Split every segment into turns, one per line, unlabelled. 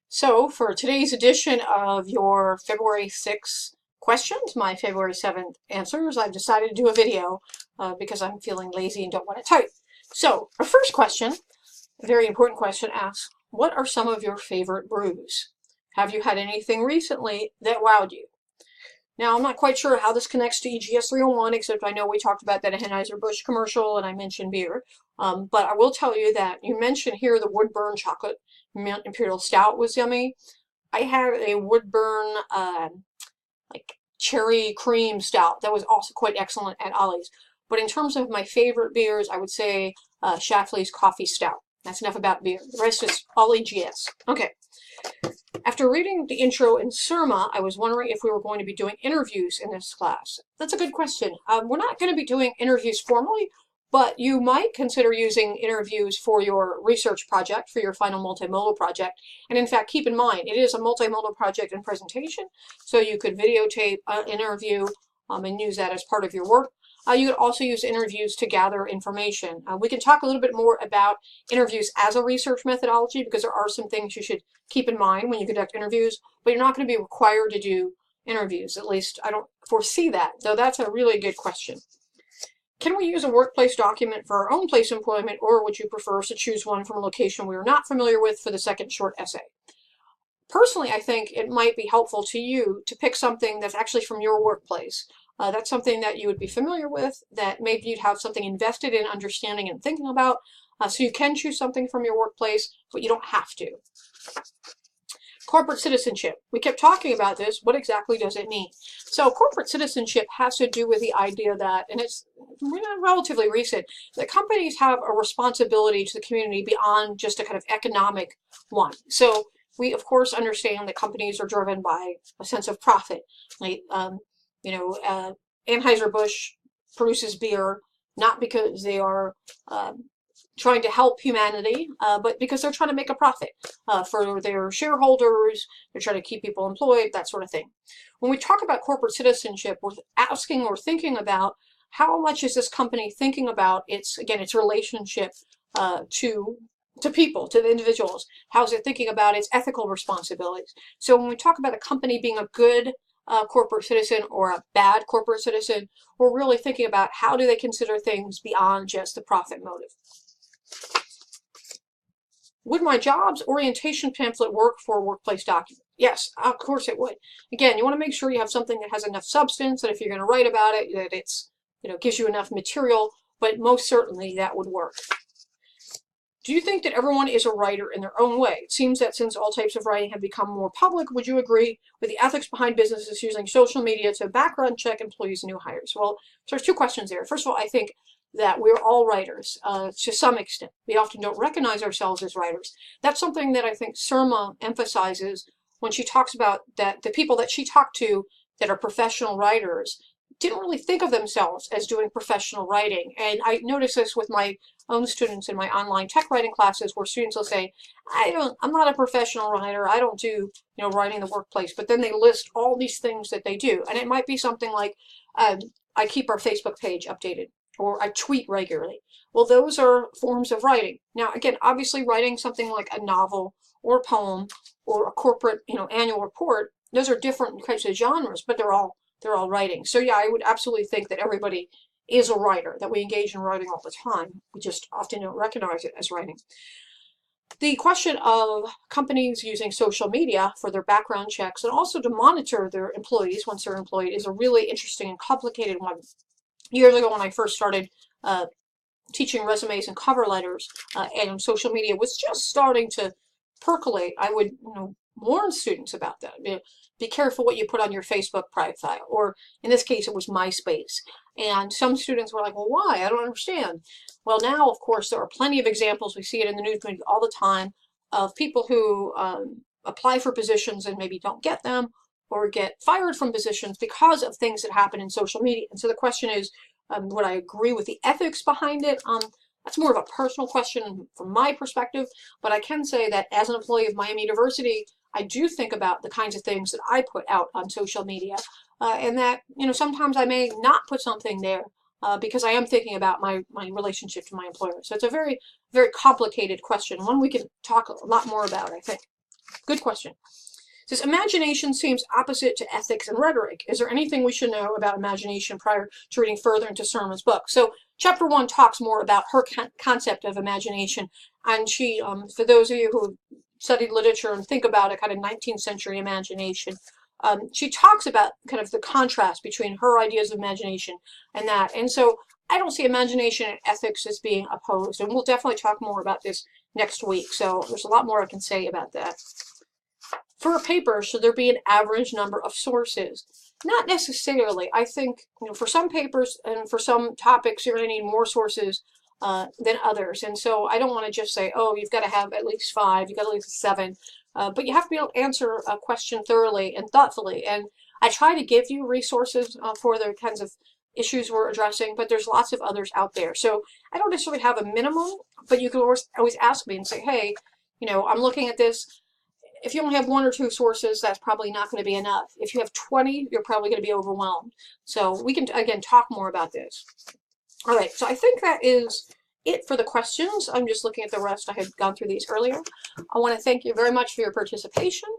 So for today's edition of your February 6th questions, my February 7th answers, I've decided to do a video because I'm feeling lazy and don't want to type. So our first question, a very important question, asks, what are some of your favorite brews? Have you had anything recently that wowed you? Now, I'm not quite sure how this connects to EGS 301, except I know we talked about that Anheuser-Busch commercial and I mentioned beer. But I will tell you that you mentioned here the Woodburn chocolate mint imperial stout was yummy. I had a Woodburn like cherry cream stout that was also quite excellent at Ollie's. But in terms of my favorite beers, I would say Schlafly's coffee stout. That's enough about beer. The rest is all EGS. Okay. After reading the intro in CIRMA, I was wondering if we were going to be doing interviews in this class. That's a good question. We're not going to be doing interviews formally, but you might consider using interviews for your research project, for your final multimodal project. And in fact, keep in mind, it is a multimodal project and presentation, so you could videotape an interview and use that as part of your work. You could also use interviews to gather information. We can talk a little bit more about interviews as a research methodology because there are some things you should keep in mind when you conduct interviews, but you're not going to be required to do interviews. At least I don't foresee that, though that's a really good question. Can we use a workplace document for our own place of employment, or would you prefer us to choose one from a location we are not familiar with for the second short essay? Personally, I think it might be helpful to you to pick something that's actually from your workplace. That's something that you would be familiar with, that maybe you'd have something invested in understanding and thinking about. So you can choose something from your workplace, but you don't have to. Corporate citizenship. We kept talking about this. What exactly does it mean? So corporate citizenship has to do with the idea that, and it's relatively recent, that companies have a responsibility to the community beyond just a kind of economic one. So we, of course, understand that companies are driven by a sense of profit. Like, Anheuser-Busch produces beer not because they are trying to help humanity, but because they're trying to make a profit for their shareholders. They're trying to keep people employed, that sort of thing. When we talk about corporate citizenship, we're asking or thinking about how much is this company thinking about its relationship to people, to the individuals. How is it thinking about its ethical responsibilities? So when we talk about a company being a good corporate citizen or a bad corporate citizen, we're really thinking about how do they consider things beyond just the profit motive. Would my jobs orientation pamphlet work for a workplace document? Yes, of course it would. Again, you want to make sure you have something that has enough substance, that if you're going to write about it, that it's, gives you enough material, but most certainly that would work. Do you think that everyone is a writer in their own way? It seems that since all types of writing have become more public, would you agree with the ethics behind businesses using social media to background check employees and new hires? Well, so there's two questions there. First of all, I think that we're all writers to some extent. We often don't recognize ourselves as writers. That's something that I think CIRMA emphasizes when she talks about that the people that she talked to that are professional writers didn't really think of themselves as doing professional writing. And I notice this with my own students in my online tech writing classes, where students will say, I'm not a professional writer. I don't do, writing in the workplace. But then they list all these things that they do. And it might be something like, I keep our Facebook page updated, or I tweet regularly. Well, those are forms of writing. Now, again, obviously writing something like a novel or a poem or a corporate, annual report, those are different types of genres, but they're all writing. So yeah, I would absolutely think that everybody is a writer, that we engage in writing all the time. We just often don't recognize it as writing. The question of companies using social media for their background checks and also to monitor their employees once they're employed is a really interesting and complicated one. Years ago when I first started teaching resumes and cover letters, and social media was just starting to percolate, I would warn students about that. Be careful what you put on your Facebook profile, or in this case, it was MySpace. And some students were like, well, why? I don't understand. Well, now, of course, there are plenty of examples. We see it in the news all the time of people who apply for positions and maybe don't get them, or get fired from positions because of things that happen in social media. And so the question is, would I agree with the ethics behind it? That's more of a personal question from my perspective, but I can say that as an employee of Miami University, I do think about the kinds of things that I put out on social media, and that, sometimes I may not put something there because I am thinking about my relationship to my employer. So it's a very, very complicated question, one we can talk a lot more about, I think. Good question. It says, imagination seems opposite to ethics and rhetoric. Is there anything we should know about imagination prior to reading further into Sermon's book? So chapter 1 talks more about her concept of imagination. And she, for those of you who studied literature and think about a kind of 19th century imagination, she talks about kind of the contrast between her ideas of imagination and that. And so I don't see imagination and ethics as being opposed. And we'll definitely talk more about this next week. So there's a lot more I can say about that. For a paper, should there be an average number of sources? Not necessarily. I think, for some papers and for some topics, you're going to need more sources than others. And so I don't want to just say, oh, you've got to have at least 5, you've got at least 7. But you have to be able to answer a question thoroughly and thoughtfully. And I try to give you resources for the kinds of issues we're addressing, but there's lots of others out there. So I don't necessarily have a minimum, but you can always ask me and say, hey, I'm looking at this. If you only have 1 or 2 sources, that's probably not going to be enough. If you have 20, you're probably going to be overwhelmed. So we can, again, talk more about this. All right, so I think that is it for the questions. I'm just looking at the rest. I had gone through these earlier. I want to thank you very much for your participation.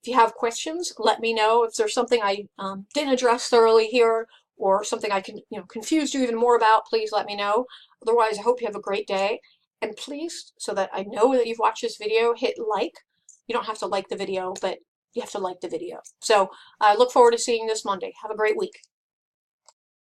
If you have questions, let me know. If there's something I didn't address thoroughly here or something I can, confused you even more about, please let me know. Otherwise, I hope you have a great day. And please, so that I know that you've watched this video, hit like. You don't have to like the video, but you have to like the video. So I look forward to seeing you this Monday. Have a great week.